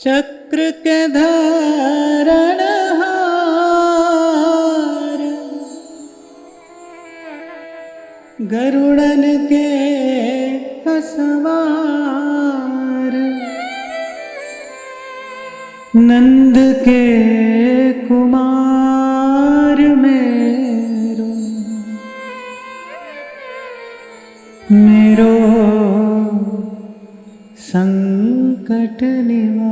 चक्र के धारणहार, गरुड़न के असवार, नंद के कुमार मेरो, मेरो संकट निवार,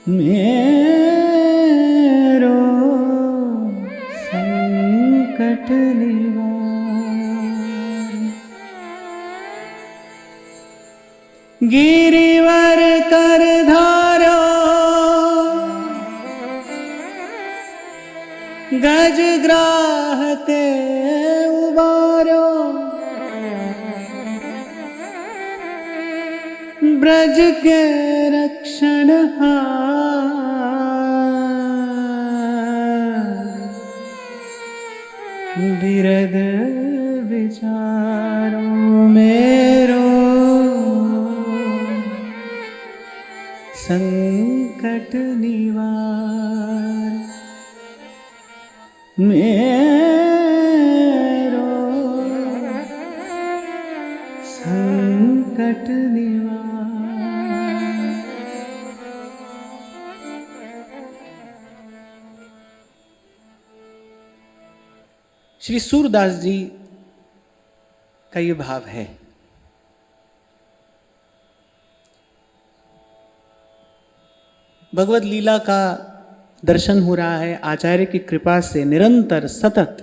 मेरो संकट निवार। गिरिवर कर धारो, गजग्राह ते उबारो, ब्रज के रक्षणहार, बिरद विचारो मेरो संकट निवार, मेरो संकट निवार। श्री सूरदास जी का ये भाव है। भगवत लीला का दर्शन हो रहा है आचार्य की कृपा से, निरंतर सतत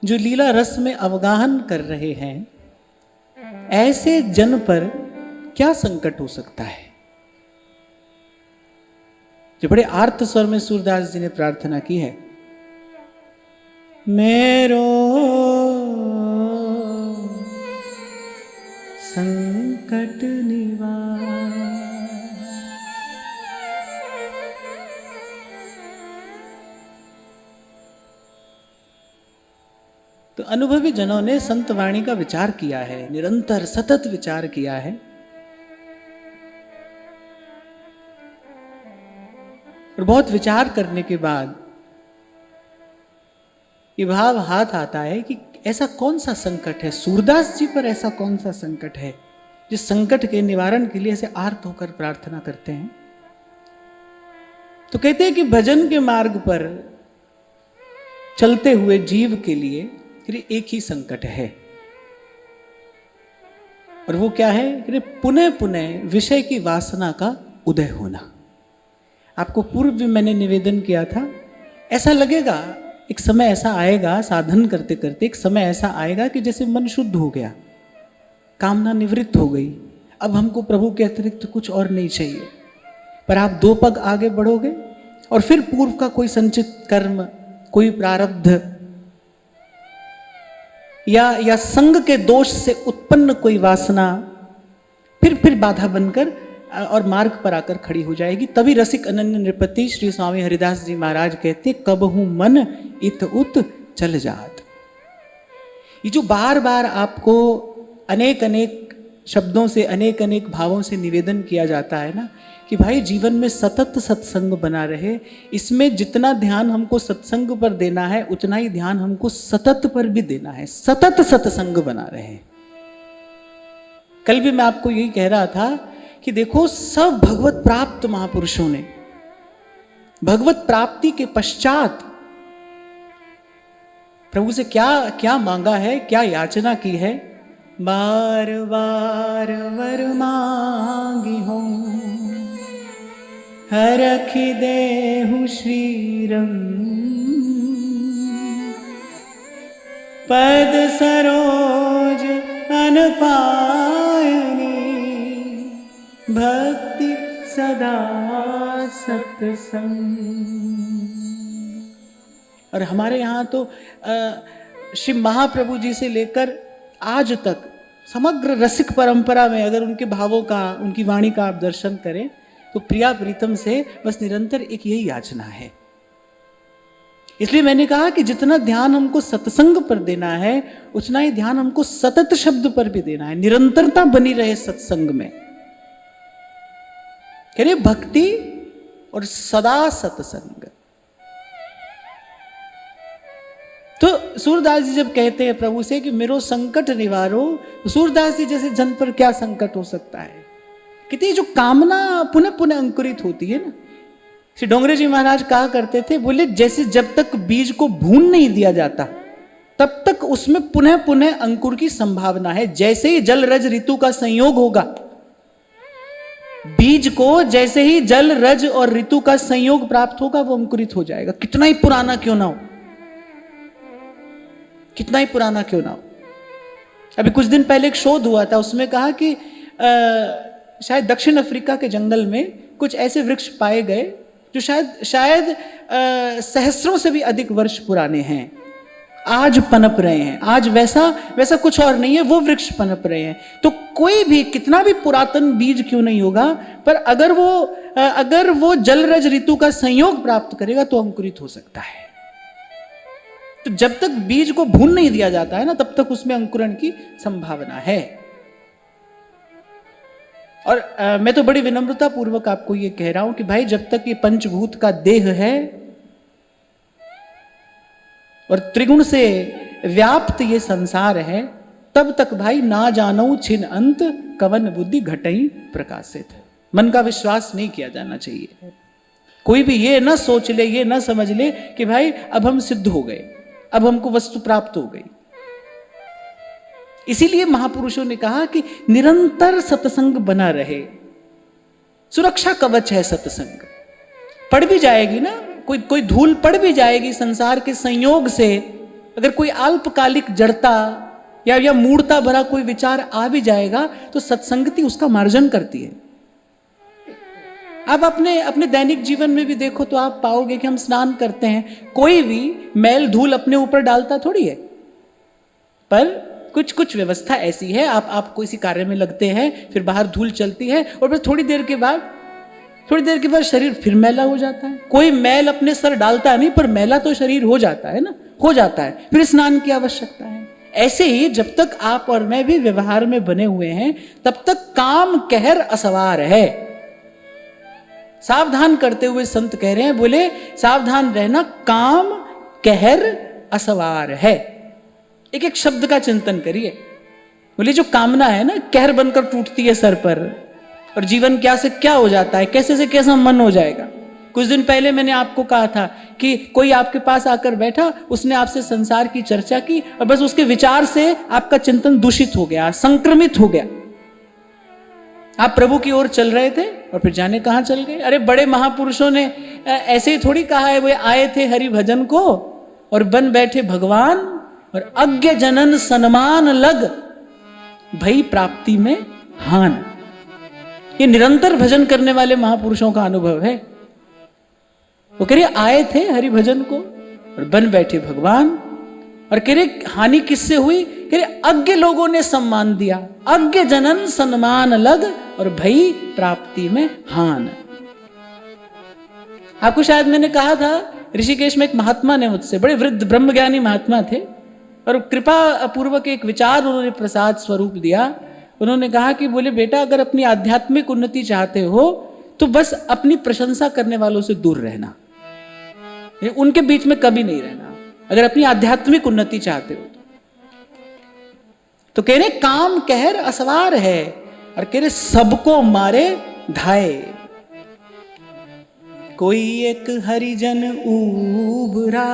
जो लीला रस में अवगाहन कर रहे हैं, ऐसे जन पर क्या संकट हो सकता है। जो बड़े आर्त स्वर में सूरदास जी ने प्रार्थना की है, मेरो संकट निवार। तो अनुभवी जनों ने संत वाणी का विचार किया है, निरंतर सतत विचार किया है, और बहुत विचार करने के बाद ये भाव हाथ आता है कि ऐसा कौन सा संकट है, सूरदास जी पर ऐसा कौन सा संकट है जिस संकट के निवारण के लिए ऐसे आर्त होकर प्रार्थना करते हैं। तो कहते हैं कि भजन के मार्ग पर चलते हुए जीव के लिए एक ही संकट है, और वो क्या है कि पुनः पुनः विषय की वासना का उदय होना। आपको पूर्व भी मैंने निवेदन किया था, ऐसा लगेगा एक समय ऐसा आएगा, साधन करते करते एक समय ऐसा आएगा कि जैसे मन शुद्ध हो गया, कामना निवृत्त हो गई, अब हमको प्रभु के अतिरिक्त कुछ और नहीं चाहिए। पर आप 2 पग आगे बढ़ोगे और फिर पूर्व का कोई संचित कर्म, कोई प्रारब्ध या संग के दोष से उत्पन्न कोई वासना फिर बाधा बनकर और मार्ग पर आकर खड़ी हो जाएगी। तभी रसिक अनन्य नृपति श्री स्वामी हरिदास जी महाराज कहते, कब हूं मन इत उत चल जात। ये जो बार बार आपको अनेक अनेक शब्दों से, अनेक अनेक भावों से निवेदन किया जाता है ना, कि भाई जीवन में सतत सत्संग बना रहे, इसमें जितना ध्यान हमको सत्संग पर देना है उतना ही ध्यान हमको सतत पर भी देना है, सतत सत्संग बना रहे। कल भी मैं आपको यही कह रहा था कि देखो, सब भगवत प्राप्त महापुरुषों ने भगवत प्राप्ति के पश्चात प्रभु से क्या क्या मांगा है, क्या याचना की है। बार बार वर मांगी हो, हरखि देहु श्रीरम, पद सरोज अनपायनी, भक्ति सदा सत्संग। और हमारे यहाँ तो श्री महाप्रभु जी से लेकर आज तक समग्र रसिक परंपरा में अगर उनके भावों का, उनकी वाणी का आप दर्शन करें तो प्रिया प्रीतम से बस निरंतर एक यही याचना है इसलिए मैंने कहा कि जितना ध्यान हमको सत्संग पर देना है उतना ही ध्यान हमको सतत शब्द पर भी देना है, निरंतरता बनी रहे सत्संग में। कह रहे भक्ति और सदा सत्संग। तो सूरदास जी जब कहते हैं प्रभु से कि मेरो संकट निवारो, तो सूरदास जी जैसे जन पर क्या संकट हो सकता है? कितनी जो कामना पुनः पुनः अंकुरित होती है ना। श्री डोंगरे जी महाराज कहा करते थे, बोले जैसे जब तक बीज को भून नहीं दिया जाता तब तक उसमें पुनः पुनः अंकुर की संभावना है। जैसे ही जल रज ऋतु का संयोग होगा, बीज को जैसे ही जल रज और ऋतु का संयोग प्राप्त होगा वो अंकुरित हो जाएगा, कितना ही पुराना क्यों ना हो, कितना ही पुराना क्यों ना हो। अभी कुछ दिन पहले एक शोध हुआ था, उसमें कहा कि शायद दक्षिण अफ्रीका के जंगल में कुछ ऐसे वृक्ष पाए गए जो शायद सहस्रों से भी अधिक वर्ष पुराने हैं, आज पनप रहे हैं। आज वैसा कुछ और नहीं है, वो वृक्ष पनप रहे हैं। तो कोई भी कितना भी पुरातन बीज क्यों नहीं होगा, पर अगर वो जल रज ऋतु का संयोग प्राप्त करेगा तो अंकुरित हो सकता है। तो जब तक बीज को भून नहीं दिया जाता है ना, तब तक उसमें अंकुरण की संभावना है। और मैं तो बड़ी विनम्रता पूर्वक आपको ये कह रहा हूं कि भाई जब तक ये पंचभूत का देह है और त्रिगुण से व्याप्त ये संसार है, तब तक भाई ना जानो छिन अंत कवन बुद्धि घटई प्रकाशित। मन का विश्वास नहीं किया जाना चाहिए। कोई भी ये ना सोच ले, ये ना समझ ले कि भाई अब हम सिद्ध हो गए, अब हमको वस्तु प्राप्त हो गई। इसीलिए महापुरुषों ने कहा कि निरंतर सत्संग बना रहे, सुरक्षा कवच है सत्संग। पड़ भी जाएगी ना, कोई धूल पड़ भी जाएगी संसार के संयोग से, अगर कोई अल्पकालिक जड़ता या मूढ़ता भरा कोई विचार आ भी जाएगा तो सत्संगति उसका मार्जन करती है। आप अपने दैनिक जीवन में भी देखो तो आप पाओगे कि हम स्नान करते हैं, कोई भी मैल धूल अपने ऊपर डालता थोड़ी है, पर कुछ व्यवस्था ऐसी है। आप किसी कार्य में लगते हैं, फिर बाहर धूल चलती है और फिर थोड़ी देर के बाद शरीर फिर मैला हो जाता है। कोई मैल अपने सर डालता नहीं, पर मैला तो शरीर हो जाता है ना, हो जाता है, फिर स्नान की आवश्यकता है। ऐसे ही जब तक आप और मैं भी व्यवहार में बने हुए हैं, तब तक काम कहर असवार है। सावधान करते हुए संत कह रहे हैं, बोले सावधान रहना, काम कहर असवार है। एक शब्द का चिंतन करिए। बोले जो कामना है ना, कहर बनकर टूटती है सर पर, और जीवन क्या से क्या हो जाता है, कैसे से कैसा मन हो जाएगा। कुछ दिन पहले मैंने आपको कहा था कि कोई आपके पास आकर बैठा, उसने आपसे संसार की चर्चा की और बस उसके विचार से आपका चिंतन दूषित हो गया, संक्रमित हो गया। आप प्रभु की ओर चल रहे थे और फिर जाने कहां चल गए। अरे बड़े महापुरुषों ने ऐसे ही थोड़ी कहा है, वे आए थे हरि भजन को और बन बैठे भगवान, और अज्ञ जनन सन्मान लग भई प्राप्ति में हान। ये निरंतर भजन करने वाले महापुरुषों का अनुभव है। वो कह रहे आए थे हरि भजन को और बन बैठे भगवान, और कह रहे हानि किससे हुई? कह रहे अज्ञ लोगों ने सम्मान दिया, अज्ञ जनन सन्मान लग और भई प्राप्ति में हान। आपको शायद मैंने कहा था, ऋषिकेश में एक महात्मा ने मुझसे, बड़े वृद्ध ब्रह्मज्ञानी महात्मा थे, और कृपा पूर्वक एक विचार उन्होंने प्रसाद स्वरूप दिया। उन्होंने कहा कि बोले बेटा, अगर अपनी आध्यात्मिक उन्नति चाहते हो तो बस अपनी प्रशंसा करने वालों से दूर रहना, उनके बीच में कभी नहीं रहना, अगर अपनी आध्यात्मिक उन्नति चाहते हो तो कह रहे काम कहर असवार है, और कह रहे सबको मारे धाए। कोई एक हरिजन उबरा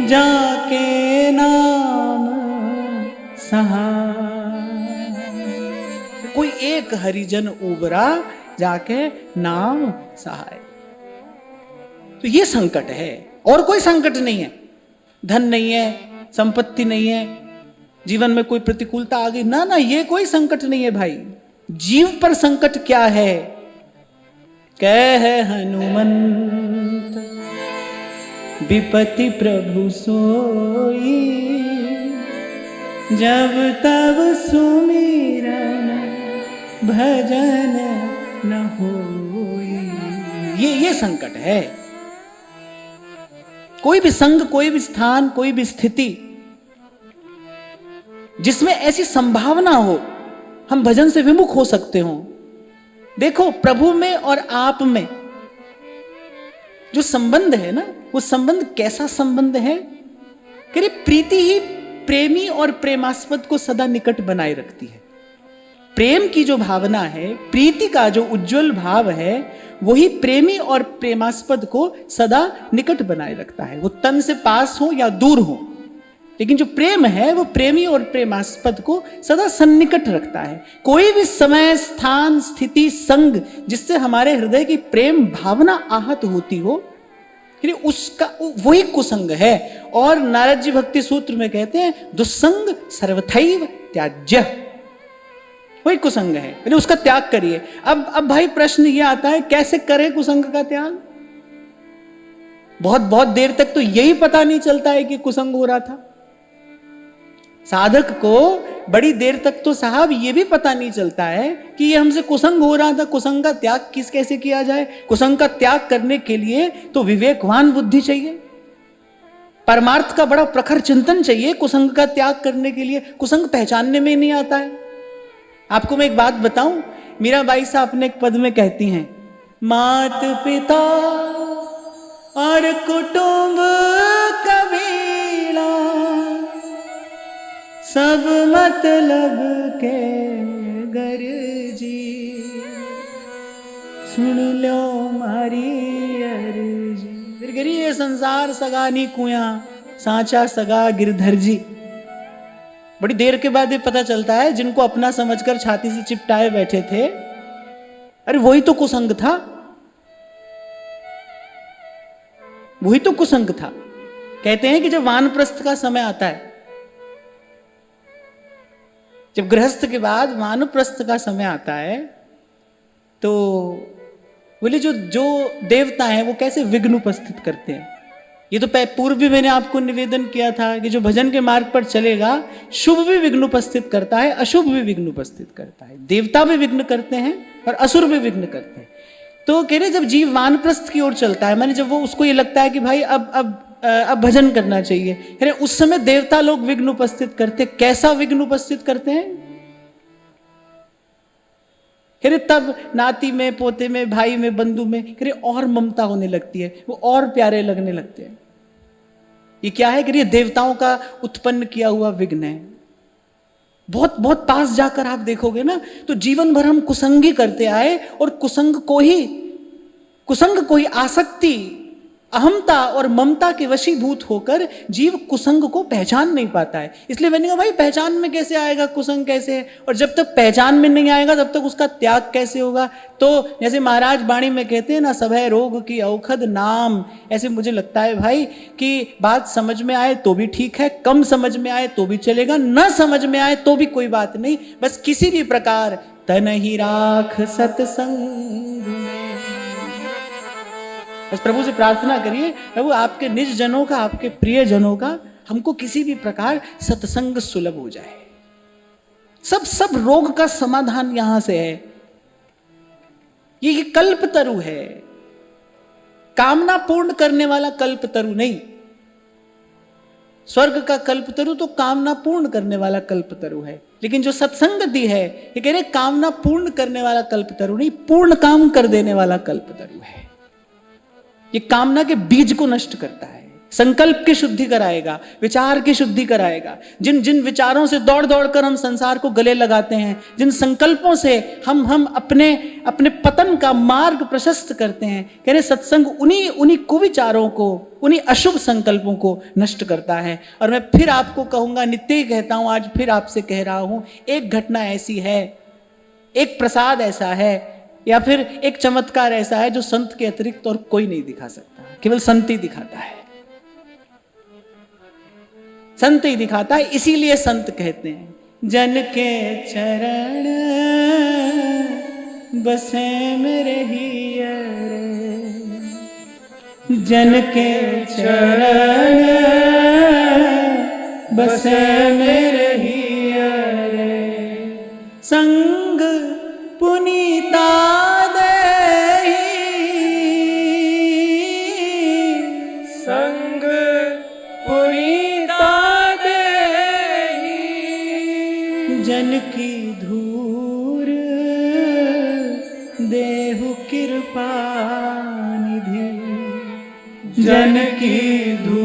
जाके नाम सहाय। कोई एक हरिजन उबरा जाके नाम सहाय। तो ये संकट है, और कोई संकट नहीं है। धन नहीं है, संपत्ति नहीं है, जीवन में कोई प्रतिकूलता आ गई, ना ना, ये कोई संकट नहीं है भाई। जीव पर संकट क्या है? कह हनुमंत विपति प्रभु सोई, जब तब सुमिरन भजन न होई। ये संकट है। कोई भी संग, कोई भी स्थान, कोई भी स्थिति जिसमें ऐसी संभावना हो हम भजन से विमुख हो सकते हो। देखो, प्रभु में और आप में जो संबंध है ना, वो संबंध कैसा संबंध है कि प्रीति ही प्रेमी और प्रेमास्पद को सदा निकट बनाए रखती है। प्रेम की जो भावना है, प्रीति का जो उज्जवल भाव है, वही प्रेमी और प्रेमास्पद को सदा निकट बनाए रखता है। वो तन से पास हो या दूर हो, लेकिन जो प्रेम है वो प्रेमी और प्रेमास्पद को सदा सन्निकट रखता है। कोई भी समय, स्थान, स्थिति, संग जिससे हमारे हृदय की प्रेम भावना आहत होती हो, उसका वही कुसंग है। और नारद जी भक्ति सूत्र में कहते हैं, दुस्संग सर्वथैव त्याज्य, वही कुसंग है, यानी उसका त्याग करिए। अब भाई प्रश्न ये आता है, कैसे करें कुसंग का त्याग? बहुत बहुत देर तक तो यही पता नहीं चलता है कि कुसंग हो रहा था। साधक को बड़ी देर तक तो साहब ये भी पता नहीं चलता है कि ये हमसे कुसंग हो रहा था। कुसंग का त्याग कैसे किया जाए? कुसंग का त्याग करने के लिए तो विवेकवान बुद्धि चाहिए, परमार्थ का बड़ा प्रखर चिंतन चाहिए। कुसंग का त्याग करने के लिए कुसंग पहचानने में नहीं आता है। आपको मैं एक बात बताऊं, मीराबाई साहब अपने एक पद में कहती हैं, मात पिता और कुटुंब कबीला सब मतलब के गर्जी, सुन लो मारी अर्जी। फिर गिरी ये संसार सगानी कुया, सांचा सगा गिरधर जी। बड़ी देर के बाद ये पता चलता है, जिनको अपना समझकर छाती से चिपटाए बैठे थे, अरे वही तो कुसंग था, वही तो कुसंग था। कहते हैं कि जब वानप्रस्थ का समय आता है, जब गृहस्थ के बाद वानप्रस्थ का समय आता है, तो बोले जो देवता हैं वो कैसे विघ्न उपस्थित करते हैं। ये तो पूर्व भी मैंने आपको निवेदन किया था कि जो भजन के मार्ग पर चलेगा, शुभ भी विघ्न उपस्थित करता है, अशुभ भी विघ्न उपस्थित करता है। देवता भी विघ्न करते हैं और असुर भी विघ्न करते हैं। तो कह रहे जब जीव वानप्रस्थ की ओर चलता है, माने जब वो उसको ये लगता है कि भाई अब भजन करना चाहिए, कह रहे उस समय देवता लोग विघ्न उपस्थित करते। कैसा विघ्न उपस्थित करते हैं? कह रहे तब नाती में, पोते में, भाई में, बंधु में कह रहे और ममता होने लगती है, वो और प्यारे लगने लगते हैं। ये क्या है? कह रहे देवताओं का उत्पन्न किया हुआ विघ्न है। बहुत बहुत पास जाकर आप देखोगे ना, तो जीवन भर हम कुसंगी करते आए और कुसंग को ही आसक्ति, अहमता और ममता के वशीभूत होकर जीव कुसंग को पहचान नहीं पाता है। इसलिए मैंने कहा भाई पहचान में कैसे आएगा कुसंग, कैसे है? और जब तक पहचान में नहीं आएगा तब तक उसका त्याग कैसे होगा? तो जैसे महाराज बाणी में कहते हैं ना, सभय रोग की औखद नाम। ऐसे मुझे लगता है भाई कि बात समझ में आए तो भी ठीक है, कम समझ में आए तो भी चलेगा, न समझ में आए तो भी कोई बात नहीं। बस किसी भी प्रकार तन ही राख सत्संग में। बस प्रभु से प्रार्थना करिए, प्रभु आपके निज जनों का, आपके प्रिय जनों का हमको किसी भी प्रकार सत्संग सुलभ हो जाए। सब रोग का समाधान यहां से है। ये कल्पतरु है, कामना पूर्ण करने वाला कल्पतरु नहीं। स्वर्ग का कल्पतरु तो कामना पूर्ण करने वाला कल्पतरु है, लेकिन जो सत्संगति है ये कह रहे कामना पूर्ण करने वाला कल्पतरु नहीं, पूर्ण काम कर देने वाला कल्पतरु है। ये कामना के बीज को नष्ट करता है, संकल्प की शुद्धि कराएगा, विचार की शुद्धि कराएगा। जिन विचारों से दौड़ दौड़ कर हम संसार को गले लगाते हैं, जिन संकल्पों से हम अपने पतन का मार्ग प्रशस्त करते हैं, कह रहे सत्संग उन्हीं कुविचारों को, उन्हीं अशुभ संकल्पों को नष्ट करता है। और मैं फिर आपको कहूंगा, नित्य ही कहता हूं, आज फिर आपसे कह रहा हूं, एक घटना ऐसी है, एक प्रसाद ऐसा है, या फिर एक चमत्कार ऐसा है जो संत के अतिरिक्त और कोई नहीं दिखा सकता, केवल संत ही दिखाता है। संत ही दिखाता है, इसीलिए संत कहते हैं, जन के चरण बसे मेरे हियर, जन के चरण बसे मेरे हियर, संग पुनीता देहि, संग जन की धूर देहु कृपा निधि, जन की धूर